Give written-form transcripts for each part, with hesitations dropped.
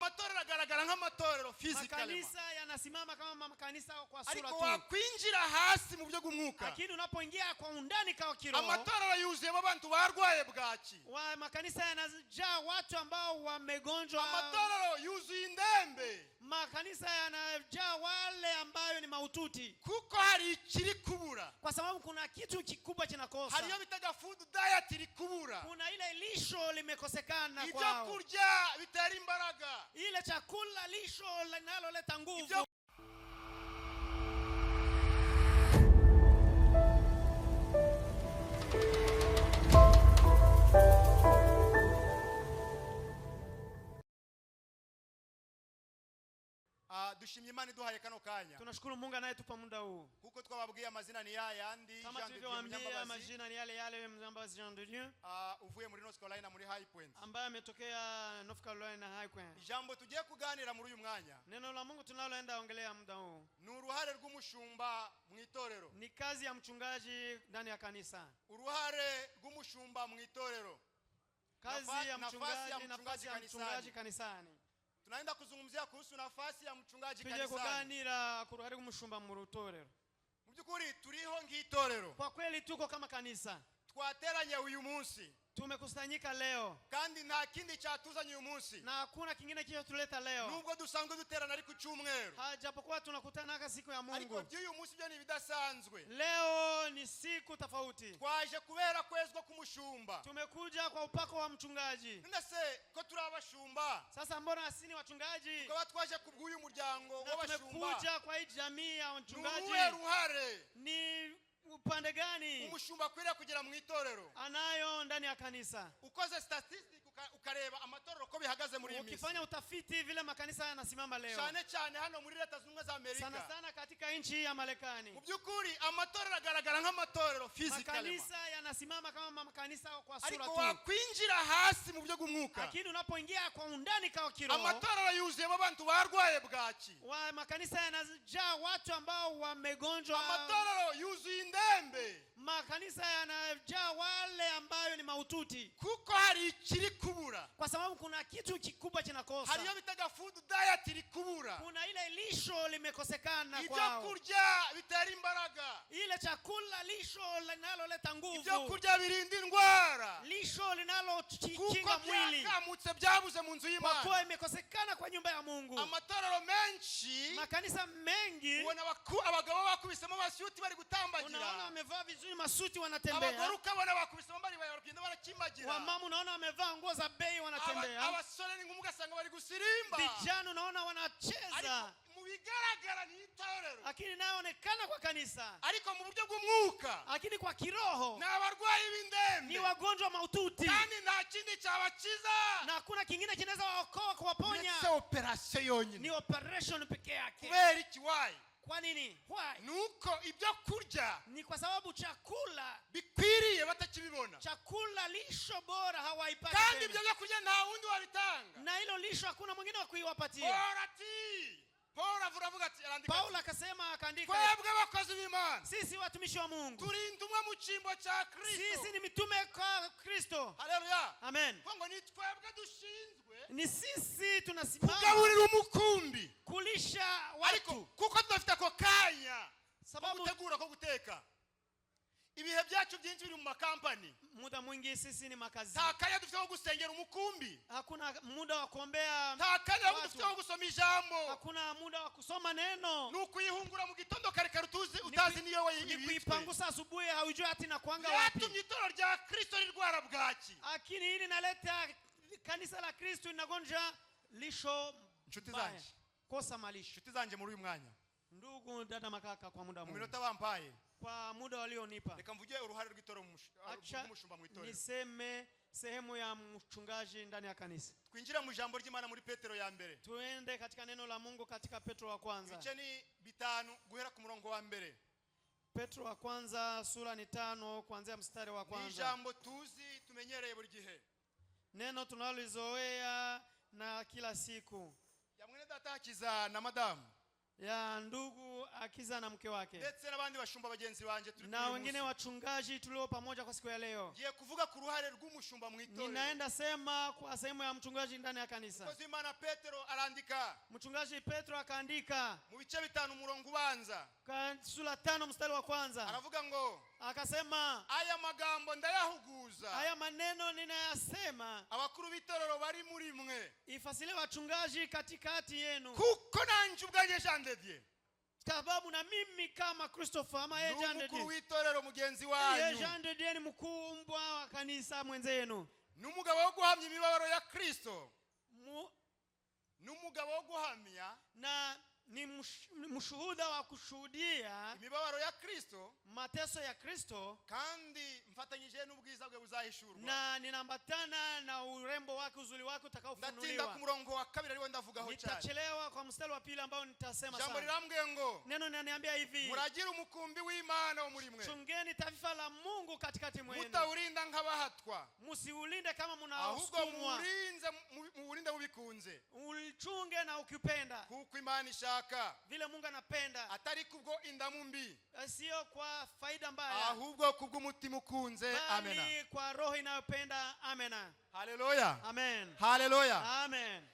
amatorero agaragara nk'amatorero physically. Makanisa yanasimama kama makanisa kwa sura tu. Ariko wakwinjira hasi mu byo gumwuka. Lakini unapoingia kwa undani kwa kiroho. Amatorero yuzuyemo abantu barwaye bwaki. Makanisa yanajaa watu ambao wamegonjwa. Amatorero yuzuye indembe. Makanisa yanajaa wale ambao ni maututi. Kuko hari ikiri kubura. Kwa sababu kuna kitu kikubwa kinakosa. Hariyo bitaga food diet iri kubura. Kuna ile lisho limekosekana kwao. Ibyo kurya bitera imbaraga. Ile chakula lisho linaloleta nguvu. Dushimye Imana iduhaye kano kanya. Tunashukuru Mungu anayetupa muda huu. Kuko twababwiye amazina ni yayandi. Kama tulivyowaambia majina ni yale yale Mzambazi Jean de Dieu. Uvuye muri North Carolina muri High Point. Ambaye ametokea North Carolina High Point. Ijambo tugiye kuganira muri uyu mwanya. Neno la Mungu tunaloenda ongelea muda huu. Ni uruhare rw'umushumba mu itorero. Ni kazi ya mchungaji ndani ya kanisa. Uruhare rw'umushumba mu itorero. Kazi ya mchungaji, nafasi ya mchungaji kanisani. Tunaenda kuzungumzia kuhusu nafasi ya mchungaji kanisani. Tuje kuganira ku ruhare rw'umushumba mu rutorero. Mu byukuri turiho ng'itorero. Kwa kweli tuko kama kanisa. Twateranye uyu munsi. Tumekusanyika leo. Kandi nta kindi cyatuzanye uyu munsi. Na hakuna kingine kilotuleta leo. Nubwo dusanzwe duterana ari ku cyumweru. Japokuwa tunakutana siku ya Mungu. Ariko by'uyu munsi byo ni bidasanzwe. Leo ni siku tofauti. Twaje kubera kwezwa kumushumba. Tumekuja kwa upako wa mchungaji. Ndase ko turi abashumba. Sasa mbona asini wachungaji? Kwa twaje kubw'uyu muryango w'abashumba. Tumekuja kwa hii jamii ya wachungaji. Ni upande gani umushumba kwira kugera mu itorero anayo ndani ya kanisa? Ukoze statistics ukareba amatorero ko bihagaze muri imisi. Ukifanya utafiti vile makanisa yanasimama leo. Cyane hano muri Leta Zunze za Amerika. Sana katika nchi ya Marekani. Mu byukuri amatorero agaragara nk'amatorero physically. Makanisa yanasimama kama makanisa kwa sura tu. Ariko wakwinjira hasi mu byo gumwuka. Lakini unapoingia kwa undani kwa kiroho. Amatorero yuzuyemo abantu barwaye bwaki. Makanisa yanajaa watu ambao wamegonjwa. Amatorero yuzuye indembe. Makanisa yanajaa wale ambao ni maututi. Kuko hari ikiri kubura. Kwa sababu kuna kitu kikubwa kinakosa. Hariyo bitaga food diet iri kubura. Kuna ile lisho limekosekana Ibyo kwao. kurya bitera imbaraga. Ile chakula lisho linaloleta nguvu. Ibyo kurya birinda indwara. Lisho linalokinga mwili. Kuko byabuze mu nzu y'Imana. Kwa kuwa imekosekana kwa nyumba ya Mungu. Amatorero menshi. Makanisa mengi. Ubona abagabo bakubisemo basuti bari gutambagira. Unaona wamevaa vizuri masuti wanatembea. Abagore ukabona bakubisemo bari bagenda barakimbagira. Wamama unaona wamevaa nguo za bei wanatembea. Abasore n'ingumu ugasanga bari gusirimba. Vijana unaona wanacheza. Mu bigaragara ni itorero. Lakini inaonekana kwa kanisa. Ariko mu buryo bw'umwuka. Lakini kwa kiroho. Ni abarwayi b'indembe. Ni wagonjwa maututi. Kandi nta kindi cyabakiza. Na hakuna kingine kinaweza waokoa kuwaponya. Ni operation yonyine. Ni operation pekee yake. Kubera iki why? Kwa nini? Why? Nuko ibyo kurya ni kwa sababu chakula bikwiriye batakibibona. Chakula lisho bora hawaipati. Kandi ibyo byo kurya nta wundi wabitanga. Na hilo lisho hakuna mwingine wa kuiwapatia. Paul avuga ati arandika. Paulo akasema akaandika. Twebwe abakozi b'Imana. Sisi watumishi wa Mungu. Turi intumwa mu cyimbo cya Kristo. Sisi ni mitume kwa Kristo. Haleluya. Amen. Ngo ni twebwe dushinzwe. Ni sisi tunasimama. Kugaburira umukumbi. Kulisha watu. Ariko kuko tudafite ko kanya. Sababu gutegura ko guteka. Ibihe byacu byinshi biri mu makampani. Muda mwingi sisi ni makazi. Takanya dufite ko gusengera umukumbi. Hakuna muda wa kuombea. Takanya dufite ko gusoma ijambo. Hakuna muda wa kusoma neno. Nukuyihungura mu gitondo kare karutuzi utazi niyo wayibitse. Kuipangusa asubuhi haujui ati na kuanga wapi. Yatumye itoro rya Kristo rirwara bwaki. Lakini hili naleta kanisa la Kristo linagonja lisho nshuti zanje. Kosa malisho. Nshuti zanje muri uyu mwanya. Ndugu dada makaka kwa muda mu minota bampaye. Kwa muda walionipa. Reka mvuge uruhare rw'itoro umushumba mu itorero. Niseme sehemu ya mchungaji ndani ya kanisa. Twinjira mu jambo ry'Imana muri Petero ya mbere. Tuende katika neno la Mungu katika Petro wa kwanza. Bice ni 5 guhera ku murongo wa mbere. Petro wa kwanza sura ni 5 kuanzia mstari wa kwanza. Ni jambo tuzi tumenyereye buri gihe. Neno tunalizoea na kila siku. Yamwene datakiza na madamu. ya ndugu Akiza na mke wake ndetse n'abandi bashumba bagenzi banje turi na wengine wachungaji tulio pamoja kwa siku ya leo. Ngiye kuvuga ku ruhare rw'umushumba mu itorero. Ninaenda sema kwa sehemu ya mchungaji ndani ya kanisa. Kozi Imana Petero arandika. Mchungaji Petro akaandika mu bice 5 umurongo ubanza. Sura 5 mstari wa kwanza. Aravuga ngo akasema aya magambo ndayahuguza. Aya maneno ninayasema abakuru b'itorero bari muri mwe. Ifasile wachungaji katikati yenu. Kuko nanje ubwanjye jandedye. Sababu na mimi kama Christopher ama Jandedye. Mukuru w'itorero mugenzi wanyu. Jandedye ni mkumbwa wa kanisa mwenzenu. Numugabo wo guhamya imibabaro ya Kristo. Numugabo wo guhamya na ni mshuhuda wa kushuhudia imibabaro ya Kristo, mateso ya Kristo, kandi mfatanyije n'ubwiza bwe buzahishurwa, na ninambatana na urembo wake, uzuri wake utakaofunuliwa. Ndatinda ku murongo wa 2 ariwo ndavugaho cyane. Nitachelewa kwa mstari wa 2 ambao nitasema sana. Jambo rirambwe ngo neno linaniambia hivi: muragira umukumbi w'Imana wo muri mwe. Chungeni taifa la Mungu katikati mwenu. Mutaurinda nk'abahatwa. Musiulinde kama mnaosukumwa. Ahubwo muurinde mubikunze. Ulichunge na ukipenda. Kuko Imana ishaka. Vile Mungu anapenda. Atari kubwo indamu mbi. Sio kwa faida mbaya. Ahubwo kubwo umutima ukunze. Amen. Bali kwa roho inayopenda. Amen. Hallelujah. Amen. Hallelujah. Amen.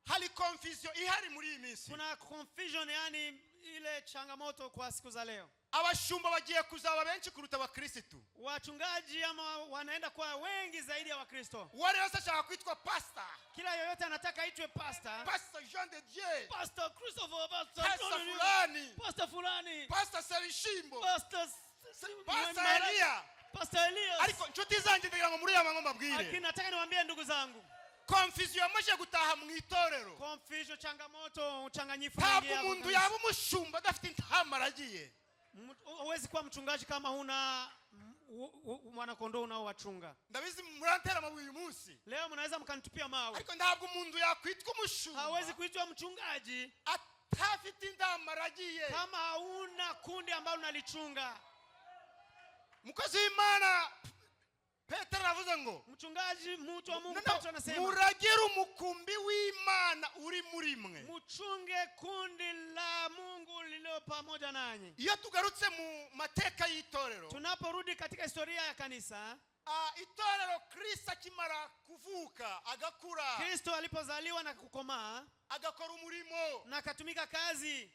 Hali confusion ihari muri iyi minsi. Kuna confusion, yani ile changamoto kwa siku za leo. Abashumba bagiye kuzaba benshi kuruta abakristo. Wachungaji ama wanaenda kwa wengi zaidi ya Wakristo. Wale wasa shaka kuitwa pastor. Kila yoyote anataka aitwe pastor. Pastor Jean de Dieu. Pastor Christopher, Pastor fulani. Pastor fulani. Pastor Serishimbo. Pastor Elia. Pastor Elias. Ariko nshuti zanjye ndagira ngo muri ya mangoma bwire. Lakini nataka niwaambie ndugu zangu, confusion yamaje gutaha mu itorero. Confusion, changamoto, uchanganyifu ntabwo umuntu yaba umushumba adafite intama aragiye. Huwezi kuwa mchungaji kama huna mwana kondoo unaowachunga. Ndabizi murantera mabuye uyu munsi. Leo mnaweza mkanitupia mawe. Ariko ntabwo umuntu yakwitwa umushumba. Hawezi kuitwa mchungaji atafite intama aragiye. Kama hauna kundi ambalo unalichunga. Mukozi w'Imana Petero aravuze ngo mchungaji, mtu wa Mungu Petero anasema muragira umukumbi w'Imana uri muri mwe. Mchunge kundi la Mungu lililo pamoja nanyi. Iyo tugarutse mu mateka y'itorero, tunaporudi katika historia ya kanisa, itorero Kristo akimara kuvuka agakura, Kristo alipozaliwa na kukomaa, agakora umurimo na akatumika kazi,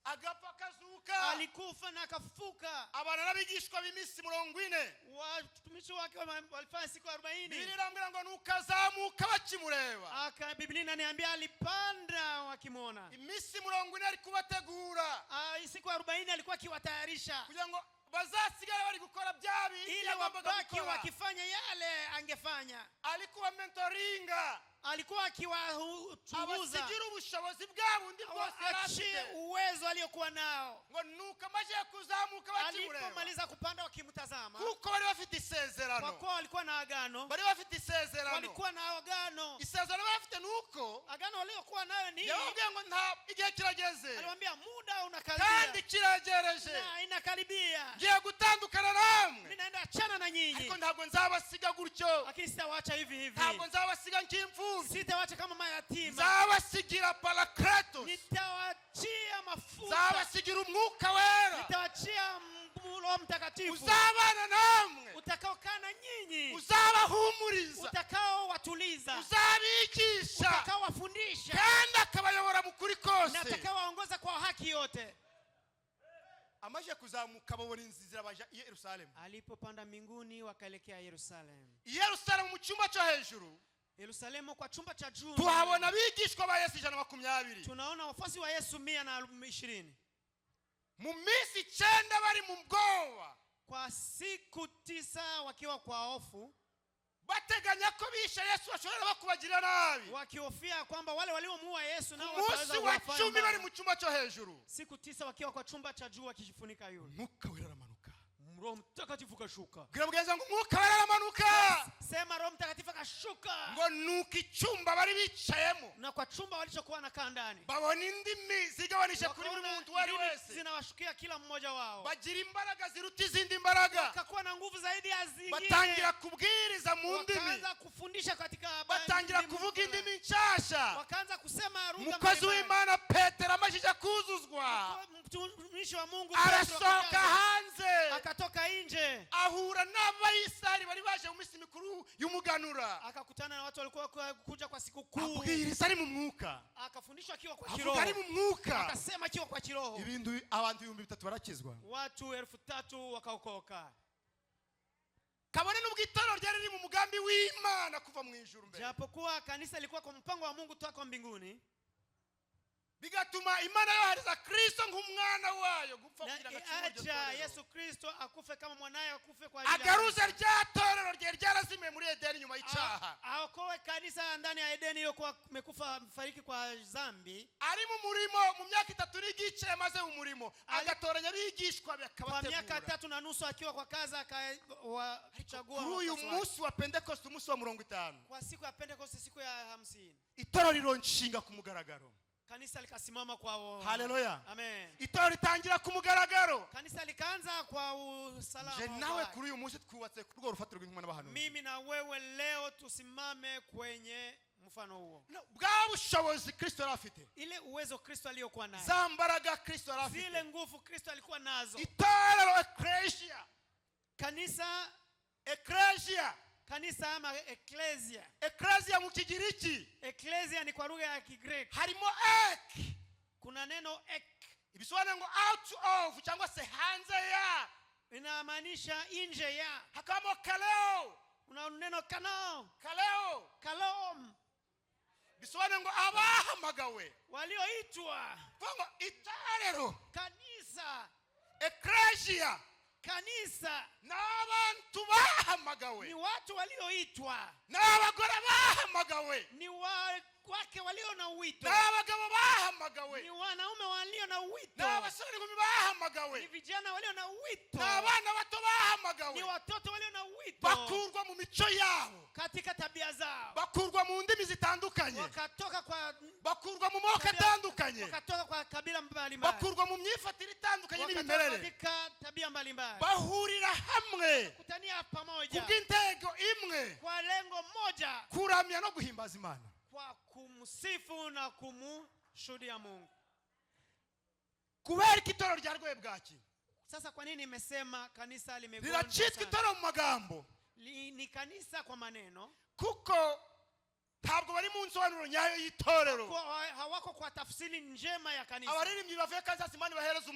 agapfa kazuka, alikufa na akafufuka, abana n'abigishwa b'imisi 40, watumishi wake walifanya siku 40. Birambira ngo nukazamuka bakimureba. Biblia inaniambia alipanda wakimwona. Imisi 40 ari kubategura. Siku 40 alikuwa akiwatayarisha kugira ngo bazasigara bari gukora byabi ili wabaki wakifanya yale angefanya. Alikuwa mentoringa, alikuwa akiwachunguza, abasigira ubushobozi bwabo ndi bwose arashye uwezo aliyokuwa nao. Ngo nuka maje kuzamuka bakimureba, alipomaliza kupanda wakimtazama, kuko bari bafite isezerano, kwa kuwa walikuwa na agano, bari bafite isezerano, walikuwa na agano. Isezerano bafite nuko agano waliokuwa nayo ni yababwiye ngo nta igihe kirageze, aliwaambia muda unakaribia kandi kiragereje na inakaribia, ngiye gutandukana namwe, mimi naenda achana na nyinyi, ariko ntabwo nzabasiga gutyo, lakini sitawaacha hivi hivi, ntabwo nzabasiga nk'imfubyi, sitawaacha kama mayatima, nzabasigira parakletos, nitawachia mafuta, nzabasigira umwuka wera, nitawachia Roho Mtakatifu, uzabana namwe, utakaokaa na nyinyi, uzabahumuriza, utakaowatuliza, uzabigisha, utakaowafundisha, kandi akabayobora mu kuri kose, na atakaowaongoza kwa haki yote. Amaje kuzamuka babona inzira baje i Yerusalemu. Alipopanda mbinguni wakaelekea Yerusalemu. Yerusalemu mu cyumba cyo hejuru, Yerusalemu kwa chumba cha juu, tuhabona abigishwa ba Yesu 120. Tunaona wafuasi wa Yesu 120. Mu minsi 9 bari mu bwoba, kwa siku 9 wakiwa kwa hofu, bateganya ko bisha Yesu ashobora bakubagirira nabi, wakihofia kwamba wale waliomuua Yesu nao wataweza kuwafanya. Musi wa 10 bari mu cyumba cyo hejuru, siku 9 wakiwa kwa chumba cha juu wakijifunika yule. Mwuka wera aramanuka, Roho Mtakatifu kashuka. Gira mugenza ngo mwuka wera aramanuka, sema Roho Mtakatifu kashuka, ngo nuko icyumba bari bicayemo, na kwa chumba walichokuwa nakaa ndani, babona indimi zigabanisha kuri buri muntu wari wese, zinawashukia kila mmoja wao, bagira imbaraga ziruta izindi imbaraga, wakakuwa na nguvu zaidi ya zingine, batangira kubwiriza mu ndimi, wakaanza kufundisha katika batangira kuvuga indimi nshasha, wakaanza kusema lugha. Mukozi w'Imana Petero amashije kuzuzwa mtumishi wa Mungu arasohoka hanze akatoka nje ahura n'abayisari bari baje mu minsi mikuru y'umuganura akakutana na watu walikuwa kuja kwa siku kuu abwiriza ari mu mwuka akafundishwa akiwa kwa kiroho ari mu mwuka akasema akiwa kwa kiroho ibintu abantu 3,000 barakizwa watu 3,000 wakaokoka kabone n'ubwitaro ryari riri mu mugambi w'Imana kuva mu ijuru mbere japokuwa kanisa lilikuwa kwa mpango wa Mungu toka mbinguni bigatuma Imana yohereza Kristo nk'umwana wayo gupfa kugira ngo acha Yesu Kristo akufe kama mwanaye akufe kwa ajili agaruza ryatorero ryarazimiye muri Edeni nyuma y'icyaha aokoe kanisa ndani ya Edeni iliyokuwa imekufa fariki kwa dhambi ari mu murimo mu myaka 3 n'igice maze umurimo agatoranya bigishwa bakabategura kwa miaka 3.5 akiwa kwa kaza akawachagua uyu munsi wa Pentecost umunsi wa 50 kwa siku ya Pentecost siku ya 50 itorero rironshinga ku mugaragaro kanisa likasimama kwa haleluya amen itorero ritangira ku mugaragaro kanisa likaanza kwa usalama je nawe kuri uyu munsi twubatse ku rwo rufatiro rw'Imana bahanuzi mimi na wewe leo tusimame kwenye mfano huo bwa bushobozi Kristo arafite ile uwezo Kristo aliyokuwa nayo zambaraga Kristo arafite zile nguvu Kristo alikuwa nazo itorero ecclesia kanisa ama ecclesia mu Kigiriki ecclesia ni kwa lugha ya Kigreki harimo ek kuna neno ek ibisobanura ngo out of cyangwa se hanze ya inamaanisha nje ya hakamo kaleo kuna neno kalom bisobanura ngo abahamagawe walioitwa ngo itorero kanisa ecclesia kanisa n'abantu bahamagawe ni watu walioitwa n'abagore bahamagawe ni wake walio na wito n'abagabo bahamagawe ni wanaume walio na wito n'abasore n'inkumi bahamagawe ni vijana walio na wito n'abana bato bahamagawe ni watoto walio na wito bakurwa mu mico yabo katika tabia zao bakurwa mu ndimi zitandukanye wakatoka kwa bakurwa mu moko atandukanye wakatoka kwa kabila mbalimbali bakurwa mu myifatire itandukanye n'imimerere katika tabia mbalimbali bahurira hamwe kutania pamoja kubw'intego imwe kwa lengo moja kuramya no guhimbaza Imana kwa kumsifu na kumshuhudia Mungu kubera itorero rya Rwebwaki sasa kwa nini nimesema kanisa limegonjwa riracitwa itorero mu magambo ni kanisa kwa maneno kuko ntabwo bari mu nsobanuro nyayo y'itorero hawako kwa tafsiri njema ya kanisa abaririmbyi bavuye Kansas Imana bahereza